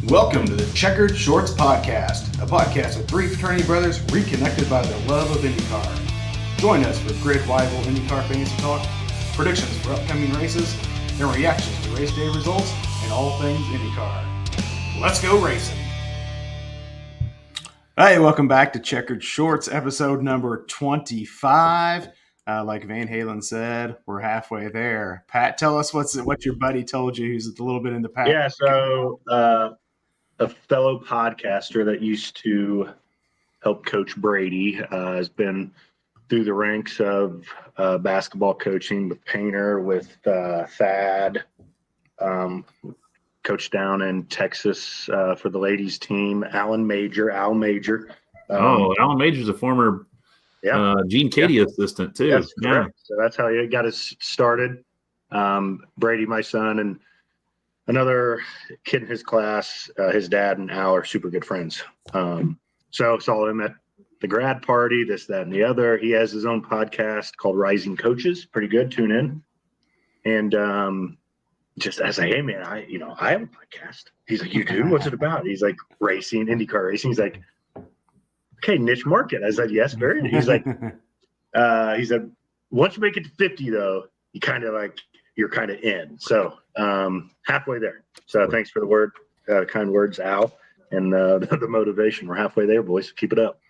Welcome to the Checkered Shorts Podcast, a podcast of three fraternity brothers reconnected by their love of IndyCar. Join us for grid-rival IndyCar fantasy talk, predictions for upcoming races, and reactions to race day results and all things IndyCar. Let's go racing! Hey, welcome back to Checkered Shorts, episode number 25. Like Van Halen said, we're halfway there. Pat, tell us what your buddy told you who's a little bit in the Pat. Yeah, so a fellow podcaster that used to help coach Brady has been through the ranks of basketball coaching with Painter, with Thad, coached down in Texas for the ladies team, Al Major. Alan Major's a former Gene Katie assistant too. Yes, correct. So that's how he got us started. Brady, my son, and another kid in his class, his dad and Al are super good friends. So saw him at the grad party, this, that, and the other. He has his own podcast called Rising Coaches. Pretty good. Tune in. And just as hey man, I have a podcast. He's like, you do? What's it about? He's like, racing, IndyCar racing. He's like, okay, niche market. I said, yes, very. He's like, he said, once you make it to 50 though, you're kind of in. So halfway there. So thanks for the kind words, Al, and the motivation. We're halfway there, boys. Keep it up.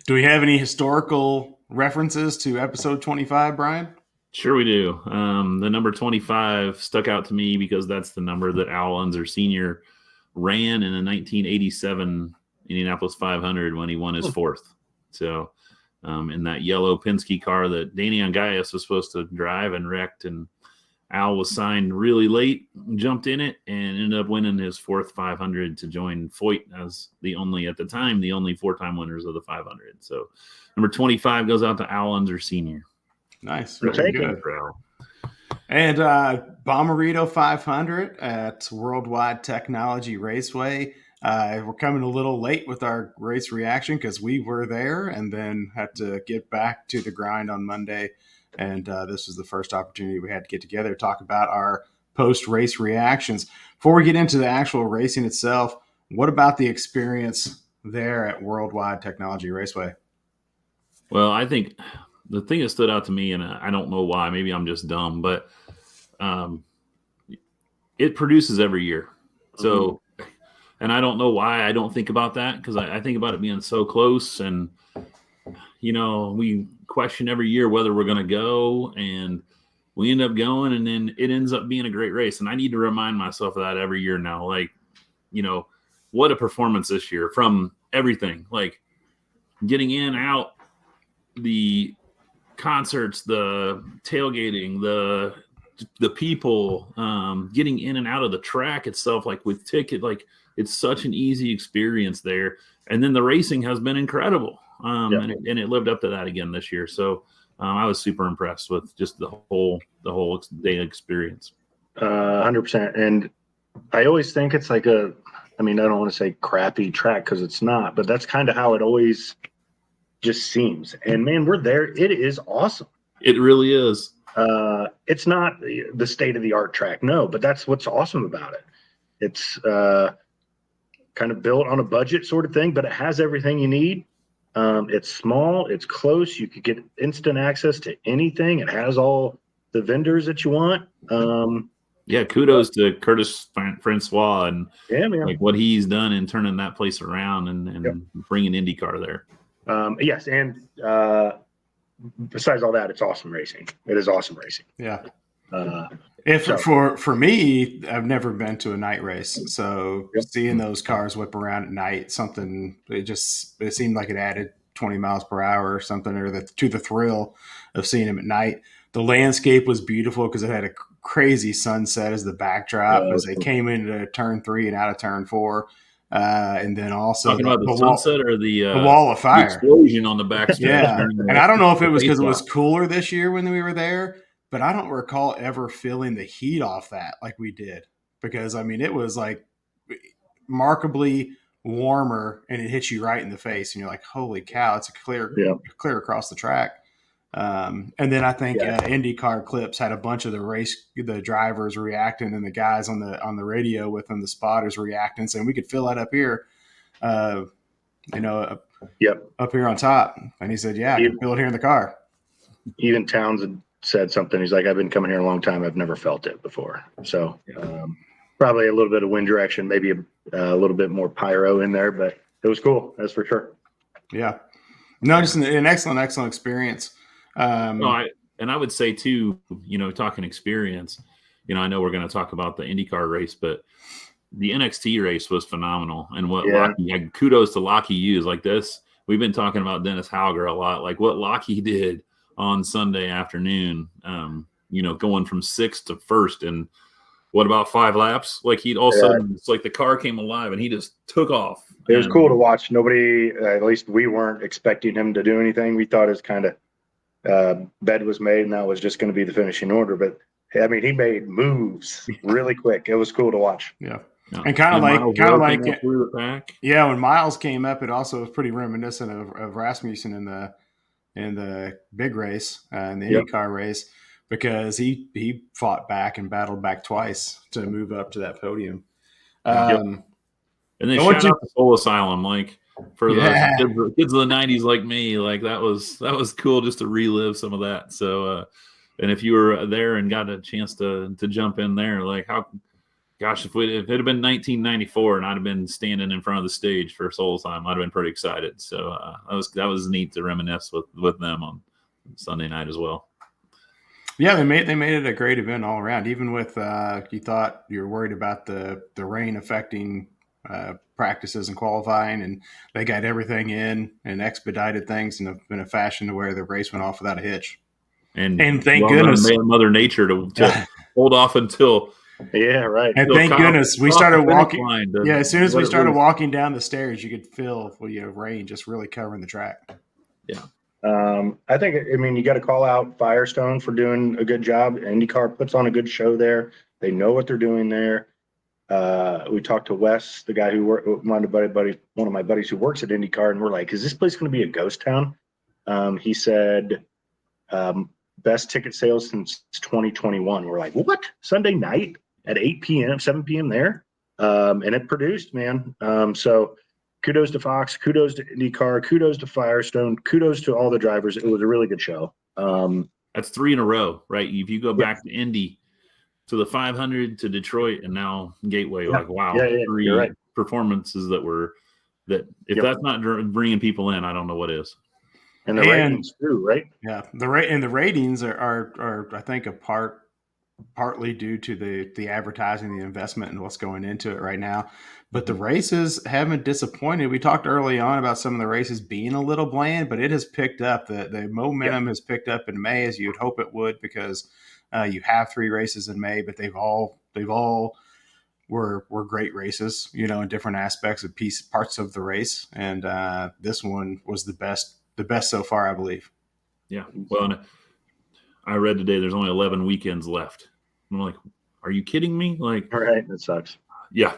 Do we have any historical references to episode 25, Brian? Sure we do. The number 25 stuck out to me because that's the number that Al Unser Sr. ran in the 1987 Indianapolis 500 when he won his fourth. So in that yellow Penske car that Danny Angaius was supposed to drive and wrecked, and Al was signed really late, jumped in it, and ended up winning his fourth 500 to join Foyt as the only four-time winners of the 500. So number 25 goes out to Al Unser Sr. Nice. Very good. And Bommarito 500 at Worldwide Technology Raceway. We're coming a little late with our race reaction because we were there and then had to get back to the grind on Monday. And this was the first opportunity we had to get together to talk about our post-race reactions. Before we get into the actual racing itself, what about the experience there at Worldwide Technology Raceway? Well, I think the thing that stood out to me, and I don't know why, maybe I'm just dumb, but it produces every year. So, and I don't know why I don't think about that, because I think about it being so close, and we question every year whether we're going to go, and we end up going, and then it ends up being a great race. And I need to remind myself of that every year now. Like, what a performance this year from everything, like getting in, out, the concerts, the tailgating, the people, getting in and out of the track itself, like with ticket, like it's such an easy experience there. And then the racing has been incredible. And it lived up to that again this year. So I was super impressed with just the whole day experience. 100%. And I always think it's like I don't want to say crappy track because it's not, but that's kind of how it always just seems. And man, we're there. It is awesome. It really is. It's not the state of the art track, no, but that's what's awesome about it. It's kind of built on a budget sort of thing, but it has everything you need. It's small, it's close. You could get instant access to anything. It has all the vendors that you want. Kudos to Curtis Francois and like what he's done in turning that place around and bringing IndyCar there. Yes, and besides all that, it's awesome racing. It is awesome racing. Yeah. For me, I've never been to a night race, so seeing those cars whip around at night, it seemed like it added 20 miles per hour or something, to the thrill of seeing them at night. The landscape was beautiful because it had a crazy sunset as the backdrop as they came into turn 3 and out of turn 4. And then also talking about the sunset or the wall of fire, the explosion on the back stretch. Yeah, and I don't know if it was because it was cooler this year when we were there, but I don't recall ever feeling the heat off that like we did, because it was like remarkably warmer, and it hits you right in the face, and you're like, "Holy cow!" It's clear across the track. And then I think IndyCar clips had a bunch of the drivers reacting, and the guys on the radio with them, the spotters reacting, saying we could fill that up here, up here on top. And he said, "Yeah, I can feel it here in the car." Even Townsend said something. He's like, "I've been coming here a long time. I've never felt it before." So probably a little bit of wind direction, maybe a little bit more pyro in there, but it was cool. That's for sure. Yeah, no, just an excellent experience. I would say too, talking experience, I know we're going to talk about the IndyCar race, but the NXT race was phenomenal. And what kudos to Lockie Hughes like this. We've been talking about Dennis Hauger a lot, like what Lockie did on Sunday afternoon, going from 6th to 1st and what about 5 laps? Like he'd all of a sudden, it's like the car came alive and he just took off. It was cool to watch. Nobody, at least we weren't expecting him to do anything. We thought his kind of bed was made and that was just going to be the finishing order. But I mean, he made moves really quick. It was cool to watch. Yeah. And kind of like through the pack. Yeah, when Miles came up, it also was pretty reminiscent of Rasmussen in the big race, in the IndyCar race, because he fought back and battled back twice to move up to that podium. And then shout out to Soul Asylum, like for those kids of the '90s like me, like that was cool just to relive some of that. So, and if you were there and got a chance to jump in there, like gosh, if it had been 1994 and I'd have been standing in front of the stage for Soul Asylum, I'd have been pretty excited. So that was neat to reminisce with them on Sunday night as well. Yeah, they made it a great event all around. Even with you thought you were worried about the rain affecting practices and qualifying, and they got everything in and expedited things in a fashion to where the race went off without a hitch. And thank goodness, Mother Nature to hold off until. Yeah, right. And thank goodness we started walking. As soon as we started walking down the stairs, you could feel rain just really covering the track. Yeah. I think, you got to call out Firestone for doing a good job. IndyCar puts on a good show there. They know what they're doing there. We talked to Wes, the guy who one of my buddies who works at IndyCar, and we're like, is this place going to be a ghost town? He said, best ticket sales since 2021. We're like, what? Sunday night at 8 p.m., 7 p.m. there? And it produced, man. So kudos to Fox, kudos to IndyCar, kudos to Firestone, kudos to all the drivers. It was a really good show. That's 3 in a row, right? If you go back to Indy, to the 500, to Detroit, and now Gateway, like, wow, 3 performances that if that's not bringing people in, I don't know what is. And the ratings too, right? Yeah, the ratings are I think partly due to the advertising, the investment, and what's going into it right now. But the races haven't disappointed. We talked early on about some of the races being a little bland, but it has picked up. The momentum has picked up in May, as you'd hope it would, because you have 3 races in May, but they've all were great races, in different aspects of parts of the race. And this one was the best so far, I believe. Yeah. Well, I read today there's only 11 weekends left. I'm like, are you kidding me? Like, all right, that sucks. Yeah.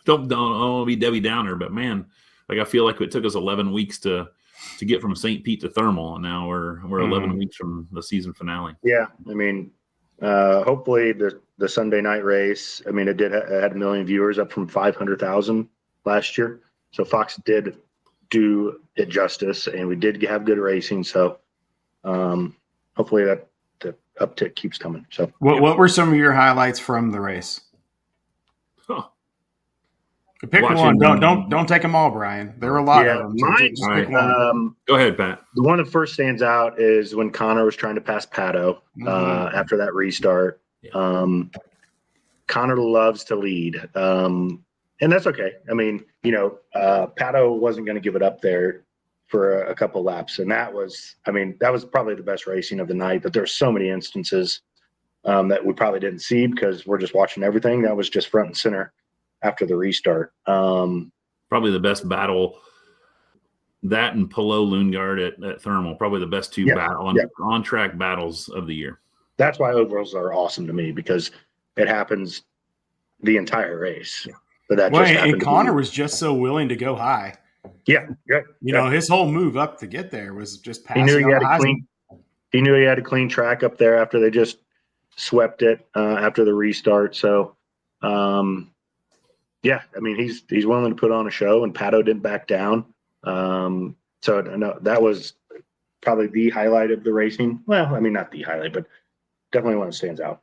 Don't want to be Debbie Downer, but man, like I feel like it took us 11 weeks to get from St. Pete to Thermal, and now we're 11 weeks from the season finale. Yeah. Hopefully the Sunday night race, it had 1 million viewers, up from 500,000 last year. So Fox did do it justice, and we did have good racing. So hopefully that the uptick keeps coming. So what were some of your highlights from the race? Pick one. Don't take them all, Brian. There were a lot of them. Go ahead, Pat. The one that first stands out is when Connor was trying to pass Pato after that restart. Yeah. Connor loves to lead, and that's okay. Pato wasn't going to give it up there for a couple laps, and that was probably the best racing of the night. But there's so many instances that we probably didn't see because we're just watching everything. That was just front and center after the restart. Probably the best battle, that and Polo Lundgaard at Thermal, probably the best 2 on-track battles of the year. That's why ovals are awesome to me, because it happens the entire race. Yeah. But that and Connor was just so willing to go high. Yeah. His whole move up to get there was just passing. He knew he had a clean. he knew he had a clean track up there after they just swept it after the restart. So, yeah, I mean, he's willing to put on a show, and Pato didn't back down. So no, that was probably the highlight of the racing. Well, I mean, not the highlight, but definitely one that stands out.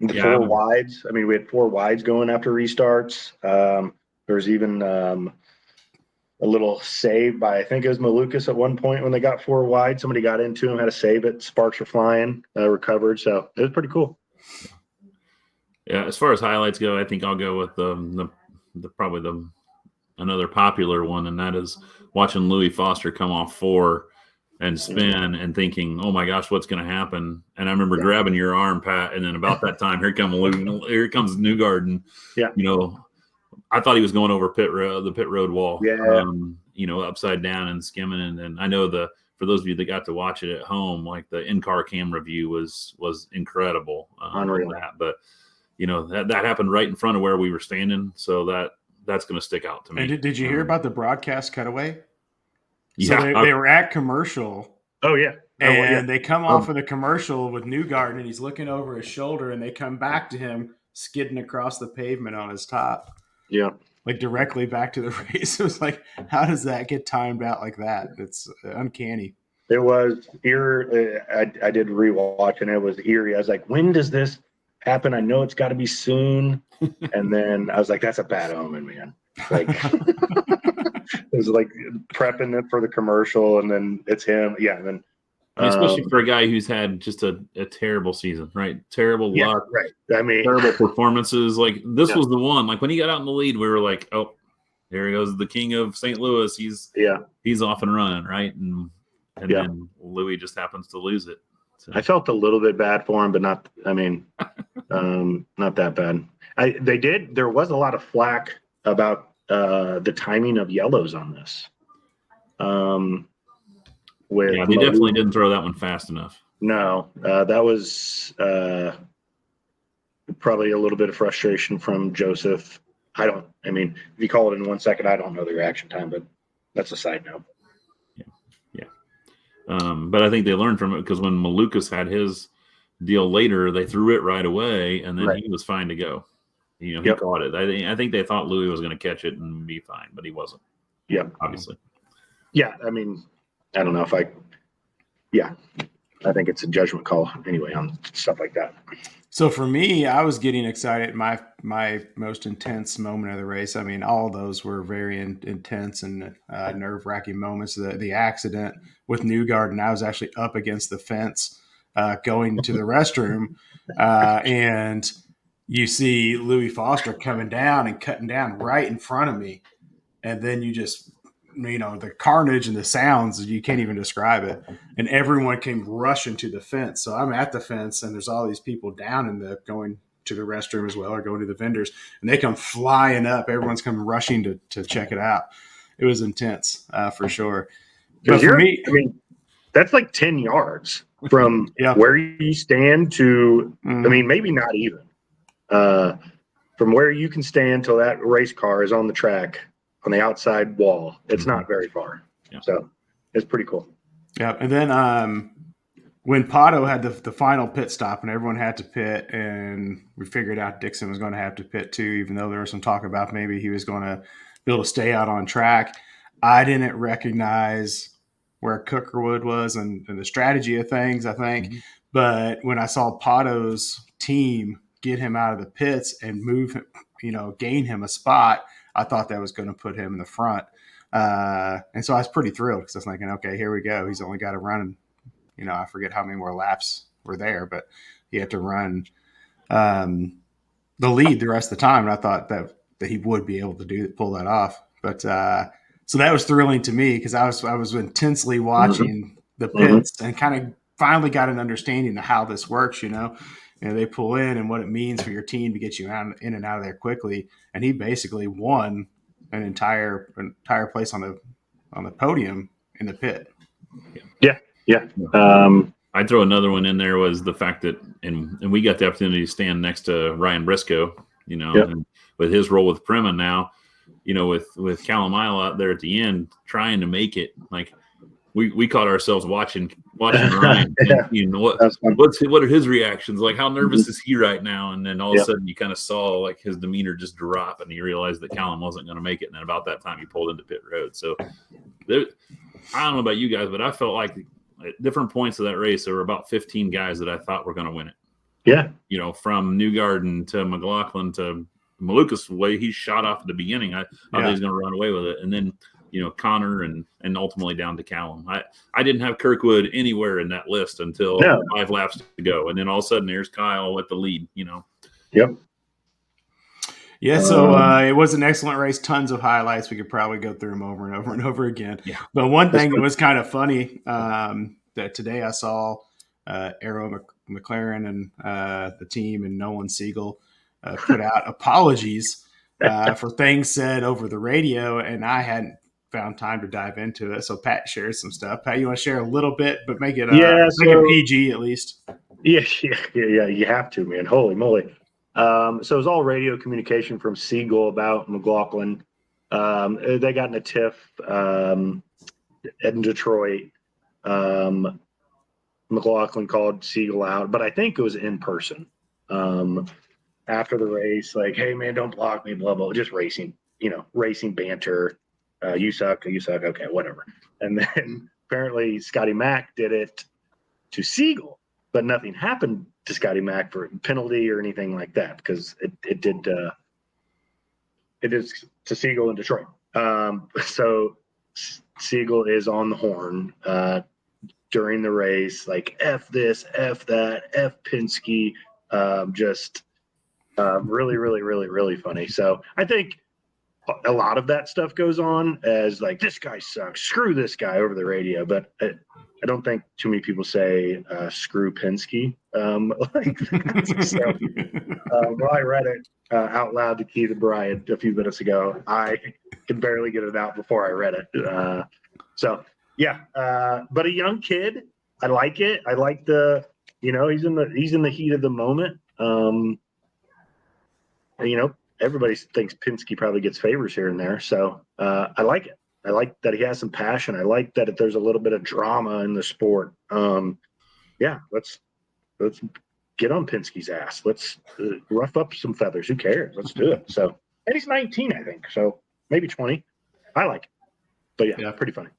The four wides. I mean, we had 4 wides going after restarts. There was even a little save by, I think it was Malukas at one point when they got 4 wide. Somebody got into him, had to save it. Sparks were flying, recovered. So it was pretty cool. Yeah, as far as highlights go, I think I'll go with the probably another popular one, and that is watching Louis Foster come off 4 and spin and thinking, "Oh my gosh, what's going to happen?" And I remember grabbing your arm, Pat, and then about that time, here comes Newgarden. Yeah, I thought he was going over the pit road wall. Yeah, upside down and skimming. And then I know for those of you that got to watch it at home, like the in-car camera view was incredible. Unreal. But that happened right in front of where we were standing, so that's going to stick out to me. And did you hear about the broadcast cutaway? Yeah, so they were at commercial. Oh yeah, and they come off of the commercial with Newgarden, and he's looking over his shoulder, and they come back to him skidding across the pavement on his top. Yeah, like directly back to the race. It was like, how does that get timed out like that? It's uncanny. It was eerie. I did rewatch, and it was eerie. I was like, when does this happen? I know it's got to be soon. And then I was like, that's a bad omen, man. Like, it was like prepping it for the commercial, and then it's him. Yeah, and then especially for a guy who's had just a terrible season, right? Terrible luck, right? I mean, terrible performances. Like this was the one. Like when he got out in the lead, we were like, oh, here he goes, the king of St. Louis. He's off and running, right? And then Louis just happens to lose it. So. I felt a little bit bad for him, but not. I mean, not that bad. There was a lot of flack about the timing of yellows on this. They definitely didn't throw that one fast enough. No, that was probably a little bit of frustration from Joseph. I mean, if you call it in 1 second, I don't know the reaction time, but that's a side note. But I think they learned from it, because when Malukas had his deal later, they threw it right away, and then he was fine to go. He caught it. I think they thought Louis was going to catch it and be fine, but he wasn't. Yeah, obviously. Yeah, I mean, I don't know if I think it's a judgment call anyway on stuff like that. So for me, I was getting excited. My most intense moment of the race. I mean, all of those were very intense and nerve-wracking moments. The accident with Newgarden, I was actually up against the fence going to the restroom, and you see Louis Foster coming down and cutting down right in front of me, and then you just the carnage and the sounds, you can't even describe it. And everyone came rushing to the fence. So I'm at the fence, and there's all these people down in going to the restroom as well, or going to the vendors, and they come flying up. Everyone's come rushing to check it out. It was intense for sure. But for me, I mean, that's like 10 yards from where you stand to, I mean, maybe not even from where you can stand till that race car is on the track. On the outside wall, it's not very far, so it's pretty cool. Yeah, and then when Pato had the final pit stop, and everyone had to pit, and we figured out Dixon was going to have to pit too, even though there was some talk about maybe he was going to be able to stay out on track. I didn't recognize where Cookerwood was and the strategy of things, I think, but when I saw Pato's team get him out of the pits and move him, gain him a spot, I thought that was going to put him in the front. And so I was pretty thrilled, because I was thinking, okay, here we go. He's only got to run, I forget how many more laps were there, but he had to run the lead the rest of the time. And I thought that he would be able to pull that off. But so that was thrilling to me, because I was intensely watching the pits and kind of finally got an understanding of how this works, they pull in and what it means for your team to get you in and out of there quickly. And he basically won an entire place on the podium in the pit. Yeah. I'd throw another one in there, was the fact that, and we got the opportunity to stand next to Ryan Briscoe, and with his role with Prema now, with Callum Isle out there at the end trying to make it. Like, we caught ourselves watching Ryan. Yeah. And, what are his reactions? Like, how nervous is he right now? And then all of a sudden, you kind of saw like his demeanor just drop, and he realized that Callum wasn't going to make it. And then about that time, he pulled into pit road. So I don't know about you guys, but I felt like at different points of that race, there were about 15 guys that I thought were going to win it. Yeah. From Newgarden to McLaughlin to Malukas, the way he shot off at the beginning, I thought he was going to run away with it. And then, Connor and ultimately down to Callum. I didn't have Kirkwood anywhere in that list until 5 laps to go. And then all of a sudden, there's Kyle at the lead, Yep. Yeah, so it was an excellent race. Tons of highlights. We could probably go through them over and over and over again. Yeah. But one thing that was kind of funny that today I saw Arrow McLaren and the team and Nolan Siegel put out apologies for things said over the radio, and I hadn't found time to dive into it. So Pat shares some stuff. Pat, you want to share a little bit, but make it it PG at least. Yeah. You have to, man. Holy moly. So it was all radio communication from Siegel about McLaughlin. They got in a tiff in Detroit. McLaughlin called Siegel out, but I think it was in person. After the race, like, hey man, don't block me, blah blah, just racing banter. You suck, okay, whatever. And then apparently Scotty Mack did it to Siegel, but nothing happened to Scotty Mack for penalty or anything like that, because it did to Siegel in Detroit. So Siegel is on the horn during the race, like F this, F that, F Penske, really, really, really, really funny. So I think a lot of that stuff goes on as like, this guy sucks, screw this guy over the radio. But I don't think too many people say screw Penske. Well, I read it out loud to Keith and Brian a few minutes ago. I could barely get it out before I read it. But a young kid, I like it. I like he's in the heat of the moment. Everybody thinks Penske probably gets favors here and there. So I like it. I like that he has some passion. I like that there's a little bit of drama in the sport. Let's get on Penske's ass. Let's rough up some feathers. Who cares? Let's do it. So, and he's 19, I think. So maybe 20. I like it. But yeah, pretty funny.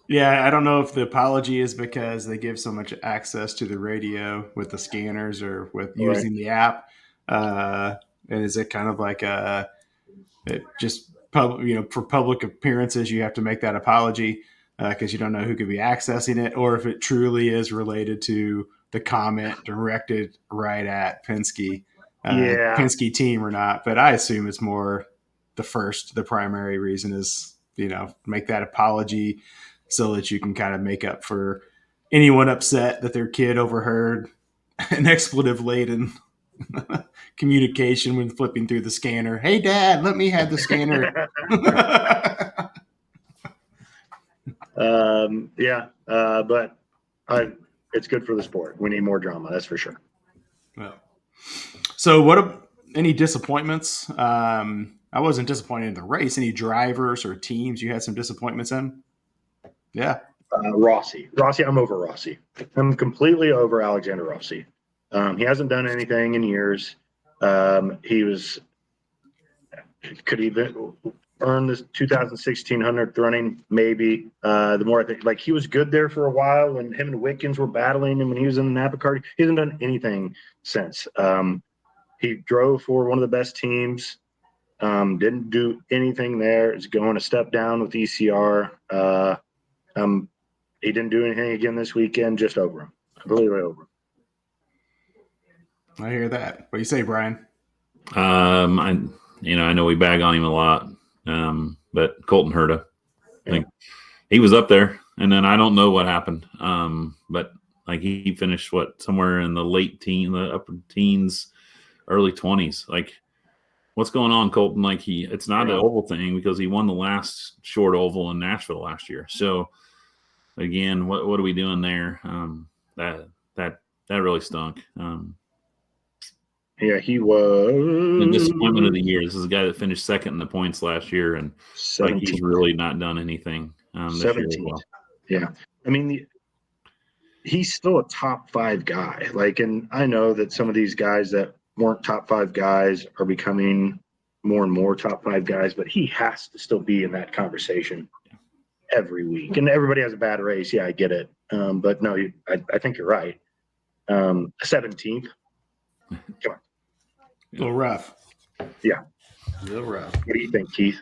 Yeah, I don't know if the apology is because they give so much access to the radio with the scanners or with using the app. And is it kind of like for public appearances, you have to make that apology because you don't know who could be accessing it, or if it truly is related to the comment directed right at Penske team or not. But I assume it's more the primary reason is, make that apology so that you can kind of make up for anyone upset that their kid overheard an expletive-laden communication when flipping through the scanner. Hey, Dad, let me have the scanner. But it's good for the sport. We need more drama, that's for sure. Well, so any disappointments? I wasn't disappointed in the race. Any drivers or teams you had some disappointments in? Yeah. Rossi, I'm over Rossi. I'm completely over Alexander Rossi. He hasn't done anything in years. Could he earn this 2016 100th running? Maybe. The more I think, like, he was good there for a while when him and Wickens were battling, and when he was in the Napa car, he hasn't done anything since. He drove for one of the best teams. Didn't do anything there. Is going a step down with ECR. He didn't do anything again this weekend. Just over him. Completely over him. I hear that. What do you say, Brian? I know we bag on him a lot, but Colton Herta, I think he was up there, and then I don't know what happened. But like he finished somewhere in the the upper teens, early 20s. Like, what's going on, Colton? Like it's not an oval thing because he won the last short oval in Nashville last year. So again, what are we doing there? That really stunk. He was the disappointment of the year. This is a guy that finished second in the points last year, and 17. like he's really not done anything. this year as 17th. well. Yeah. I mean, he's still a top 5 guy. Like, and I know that some of these guys that weren't top 5 guys are becoming more and more top 5 guys, but he has to still be in that conversation every week. And everybody has a bad race. Yeah, I get it. But no, I think you're right. 17th. Come on. A little rough. Yeah. A little rough. What do you think, Keith?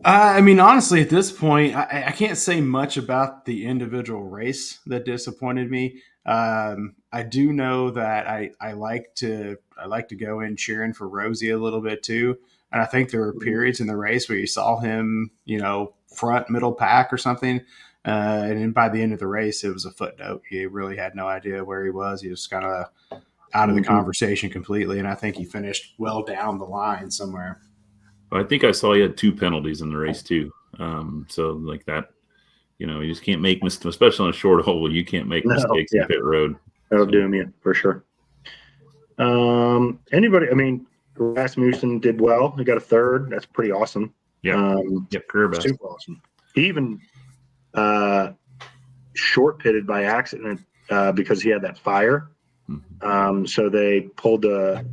I mean, honestly, at this point, I can't say much about the individual race that disappointed me. I do know that I like to go in cheering for Rosie a little bit too, and I think there were periods in the race where you saw him, front middle pack or something, and then by the end of the race, it was a footnote. He really had no idea where he was. He was kind of out of the conversation completely, and I think he finished well down the line somewhere. I think I saw he had 2 penalties in the race too. So like that, you just can't make mistakes, especially on a short hole. You can't make mistakes in pit road. That'll doom you for sure. Anybody? I mean, Rasmussen did well. He got a 3rd. That's pretty awesome. Yeah. Career best. Super awesome. He even short pitted by accident because he had that fire. So they pulled the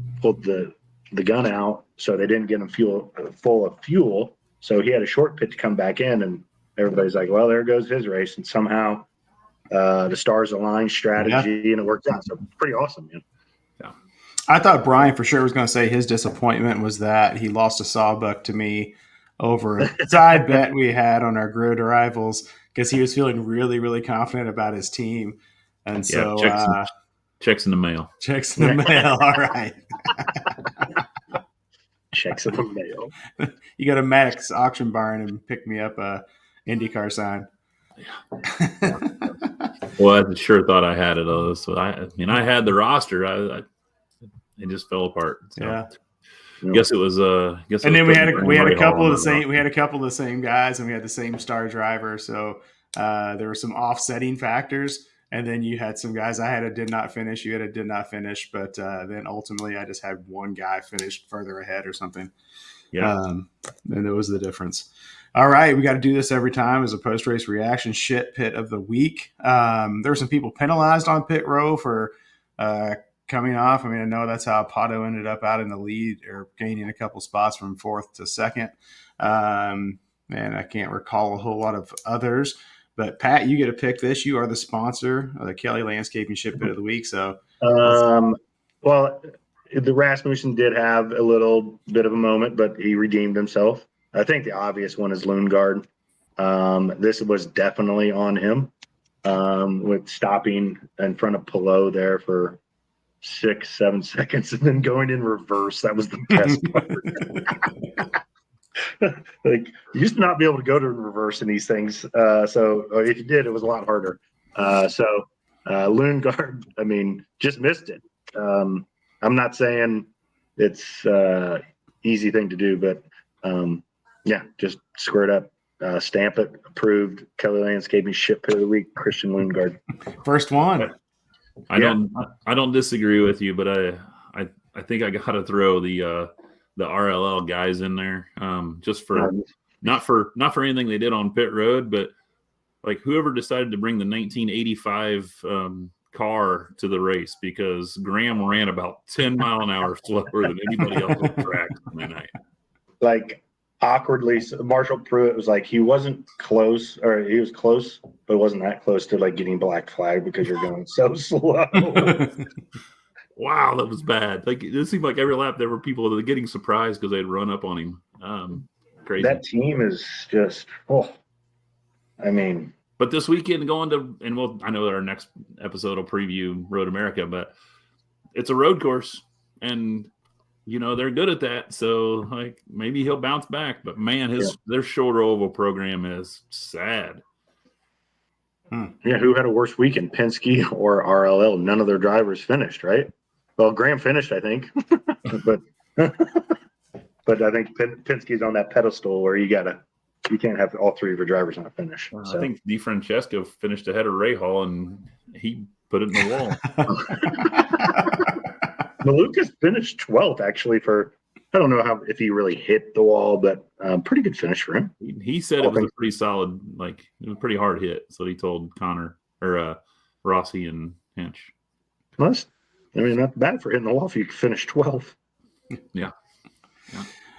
gun out, so they didn't get him full of fuel. So he had a short pit to come back in, and everybody's like, well, there goes his race. And somehow the stars aligned strategy and it worked out. So pretty awesome, man. Yeah. I thought Brian for sure was going to say his disappointment was that he lost a sawbuck to me over a side bet we had on our grid rivals because he was feeling really, really confident about his team. And so checks in the mail. Checks in the mail. All right. Checks in the mail. You go to Maddox Auction Barn and pick me up a IndyCar sign. Well, I sure thought I had it. So I had the roster. It just fell apart. So. Yeah. Guess it was. And then we had a couple of the same. We had a couple of the same guys, and we had the same star driver. So there were some offsetting factors. And then you had some guys. I had a did not finish. You had a did not finish. But then ultimately, I just had one guy finish further ahead or something. Yeah. And that was the difference. All right, we got to do this every time as a post-race reaction shit pit of the week. There were some people penalized on pit row for coming off. I mean, I know that's how Pato ended up out in the lead or gaining a couple spots from 4th to 2nd. And I can't recall a whole lot of others. But, Pat, you get to pick this. You are the sponsor of the Kelly Landscaping Ship Pit of the Week. So, well, the Rasmussen did have a little bit of a moment, but he redeemed himself. I think the obvious one is Lundgaard. This was definitely on him with stopping in front of Pelot there for 6-7 seconds and then going in reverse. That was the best part. Like, you used to not be able to go to reverse in these things. So if you did, it was a lot harder. So Lundgaard, I mean, just missed it. I'm not saying it's easy thing to do, but yeah, just squared up, stamp it, approved. Kelly Landscaping Ship Pit of the Week, Christian Lundgaard. First one. I don't disagree with you, but I think I got to throw the RLL guys in there, just for not for anything they did on pit road, but like whoever decided to bring the 1985 car to the race, because Graham ran about 10 mile an hour slower than anybody else on the track that night. Like awkwardly, Marshall Pruitt was like, he wasn't close, or he was close, but wasn't that close to like getting black flag because you're going so slow. Wow, that was bad. Like it seemed like every lap there were people that were getting surprised because they'd run up on him. Crazy. That team is just, I mean. But this weekend going to, and I know our next episode will preview Road America, but it's a road course, and they're good at that. So like maybe he'll bounce back. But man, their shorter oval program is sad. Yeah, who had a worse weekend, Penske or RLL? None of their drivers finished, right? Well, Graham finished, I think, but I think Penske's on that pedestal where you can't have all 3 of your drivers not finish. I think DeFrancesco finished ahead of Rahal, and he put it in the wall. Malukas finished 12th actually for I don't know if he really hit the wall, but pretty good finish for him. He said it was a pretty solid, like it was a pretty hard hit. So he told Connor or Rossi and Hinch. Plus, I mean, not bad for hitting the wall if you finish 12th. Yeah.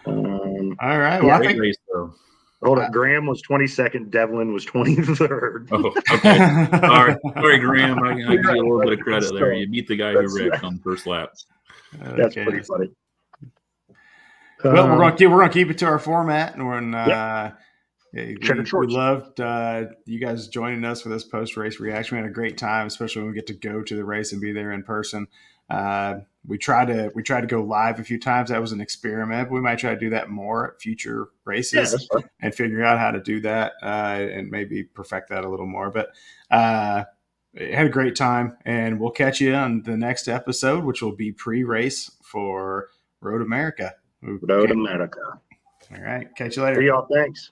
All right. Well, I think race, though. Hold up. Graham was 22nd. Devlin was 23rd. Oh, okay. Sorry, Graham. I give you a little bit of credit there. You beat the guy who wrecked on the first lap. That's pretty funny. Well, we're gonna keep it to our format, and we loved you guys joining us for this post race reaction. We had a great time, especially when we get to go to the race and be there in person. We tried to go live a few times. That was an experiment. But we might try to do that more at future races and figure out how to do that and maybe perfect that a little more. But had a great time, and we'll catch you on the next episode, which will be pre-race for Road America. Road America. All right. Catch you later. See y'all. Thanks.